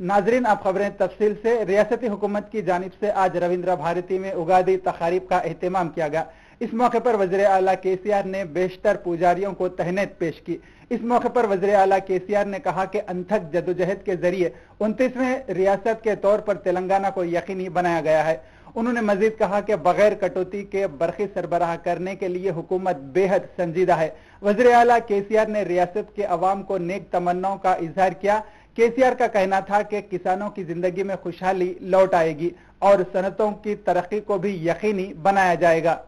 नाजरीन, आप खबरें तफसील से। रियासती हुकूमत की जानिब से आज रविंद्र भारती में उगादी तकारीब का एहतमाम किया गया। इस मौके पर वज़ीर आला केसीआर ने बेशतर पुजारियों को तहनीत पेश की। इस मौके पर वज़ीर आला केसीआर ने कहा कि अनथक जदोजहद के जरिए 29वें रियासत के तौर पर तेलंगाना को यकीनी बनाया गया है। उन्होंने मजीद कहा कि बगैर कटौती के बरखी सरबराह करने के लिए हुकूमत बेहद संजीदा है। वज़ीर आला केसीआर ने रियासत के अवाम को नेक तमन्नाओं का इजहार किया। केसीआर का कहना था कि किसानों की जिंदगी में खुशहाली लौट आएगी और सनतों की तरक्की को भी यकीनी बनाया जाएगा।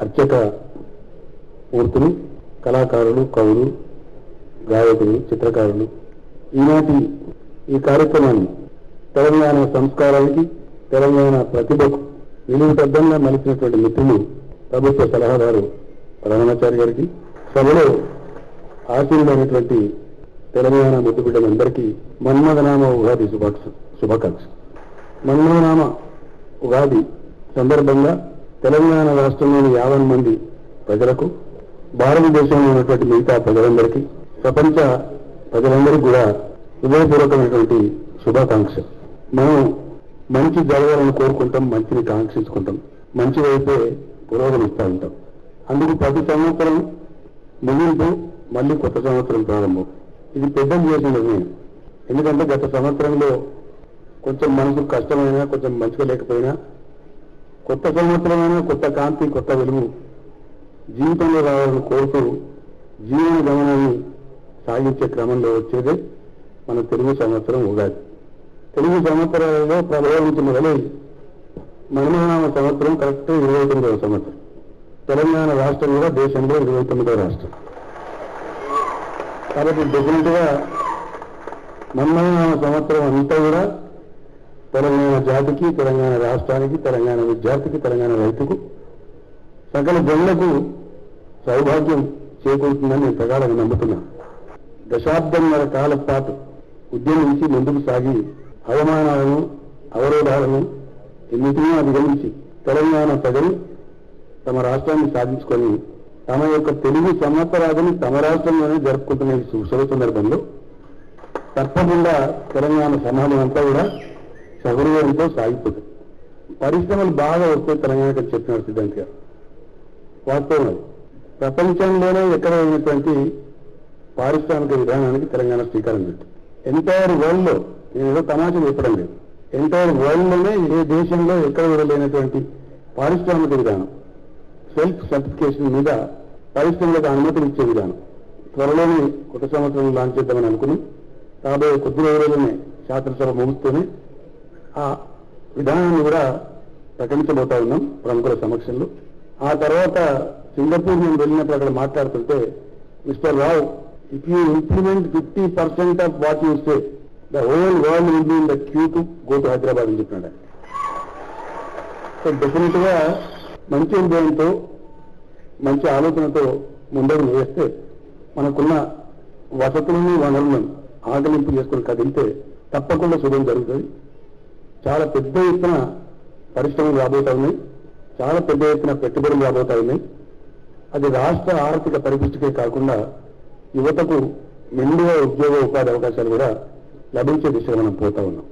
అర్చక మూర్తులు, కళాకారులు, కవులు, గాయకులు, చిత్రకారులు ఈనాటి ఈ కార్యక్రమాన్ని తెలంగాణ సంస్కారానికి, తెలంగాణ ప్రతిభకు నిలువుటద్దంగా మలిచినటువంటి మిత్రులు ప్రభుత్వ సలహాదారు ప్రధానాచార్య గారికి, సభలో ఆశీనులైనటువంటి తెలంగాణ ముద్దుబిడ్డలందరికీ మన్మథనామ ఉగాది శుభాకాంక్షలు. మన్మథనామ ఉగాది సందర్భంగా తెలంగాణ రాష్ట్రంలోని 50 మంది ప్రజలకు, భారతదేశంలో ఉన్నటువంటి మిగతా ప్రజలందరికీ, ప్రపంచ ప్రజలందరికీ కూడా హృదయపూర్వకమైనటువంటి శుభాకాంక్షలు. మనం మంచి జరగాలని కోరుకుంటాం, మంచిని కాంక్షించుకుంటాం, మంచి వైపే పురోగమిస్తూ ఉంటాం. అందుకు ప్రతి సంవత్సరం ముగింపు, మళ్ళీ కొత్త సంవత్సరం ప్రారంభం. ఇది పెద్దలు చేసిన నిర్ణయం. ఎందుకంటే గత సంవత్సరంలో కొంచెం మనసుకు కష్టమైనా, కొంచెం మంచిగా లేకపోయినా, కొత్త సంవత్సరమైన కొత్త కాంతి, కొత్త వెలుగు జీవితంలో రావాలని కోరుతూ జీవన గమనాన్ని సాగించే క్రమంలో వచ్చేదే మన తెలుగు సంవత్సరం ఉగాది. తెలుగు సంవత్సరాలలో ప్రభావం నుంచి మొదలై మన్మథనామ సంవత్సరం కరెక్ట్ 29వ సంవత్సరం. తెలంగాణ రాష్ట్రం కూడా దేశంలో 29వ రాష్ట్రం. కాబట్టి డెఫినెట్ గా మన్మథనామ సంవత్సరం అంతా కూడా తెలంగాణ జాతికి, తెలంగాణ రాష్ట్రానికి, తెలంగాణ విద్యార్థికి, తెలంగాణ రైతుకు, సకల జనులకు సౌభాగ్యం చేకూరుతుందని నేను ప్రగాఢంగా నమ్ముతున్నాను. దశాబ్దంన్నర కాల పాటు ఉద్యమించి ముందుకు సాగి అవమానాలను, అవరోధాలను ఎన్నిటినీ అధిగమించి తెలంగాణ ప్రజలు తమ రాష్ట్రాన్ని సాధించుకొని తమ యొక్క తెలుగు సంవత్సరాలను తమ రాష్ట్రంలోనే జరుపుకుంటున్న ఈ శుభ సందర్భంలో తప్పకుండా తెలంగాణ సమాజం అంతా కూడా సౌకర్యంతో సాగిపోతుంది. పరిశ్రమలు బాగా వస్తే తెలంగాణకి చెప్పినారు సిద్ధాంత్ గారు. వాస్తవం ప్రపంచంలోనే ఎక్కడ ఉన్నటువంటి పారిశ్రామిక విధానానికి తెలంగాణ శ్రీకారం చుట్టింది. ఎంటైర్ వరల్డ్ లో, నేను ఏదో తమాషా చెప్పడం లేదు, ఎంటైర్ వరల్డ్ లోనే ఏ దేశంలో ఎక్కడ కూడా లేనటువంటి పారిశ్రామిక విధానం, సెల్ఫ్ సర్టిఫికేషన్ మీద పరిశ్రమలకు అనుమతులు ఇచ్చే విధానం త్వరలోనే కొత్త సంవత్సరం లాంచ్ చేద్దామని అనుకుని రాబోయే కొద్ది రోజుల్లోనే శాసనసభ ముగుస్తూనే ఆ విధానాన్ని కూడా ప్రకటించబోతా ఉన్నాం ప్రముఖుల సమక్షంలో. ఆ తర్వాత సింగపూర్ నేను వెళ్ళినప్పుడు అక్కడ మాట్లాడుతుంటే mister Rao, if you implement 50% of what you say, the whole world will be in the queue to go to Hyderabad అని చెప్పినాడు. సో డెఫినెట్ గా మంచి ఉద్యోగంతో మంచి ఆలోచనతో ముందడుగు వేస్తే మనకున్న వసతులను వనరులను ఆకలింపు చేసుకుని కదిలితే తప్పకుండా శుభం జరుగుతుంది. చాలా పెద్ద ఎత్తున పరిశ్రమలు రాబోతా ఉన్నాయి, చాలా పెద్ద ఎత్తున పెట్టుబడులు రాబోతా ఉన్నాయి. అది రాష్ట్ర ఆర్థిక పరిపుష్టికే కాకుండా యువతకు మెండుగా ఉద్యోగ ఉపాధి అవకాశాలు కూడా లభించే దిశగా మనం పోతా ఉన్నాం.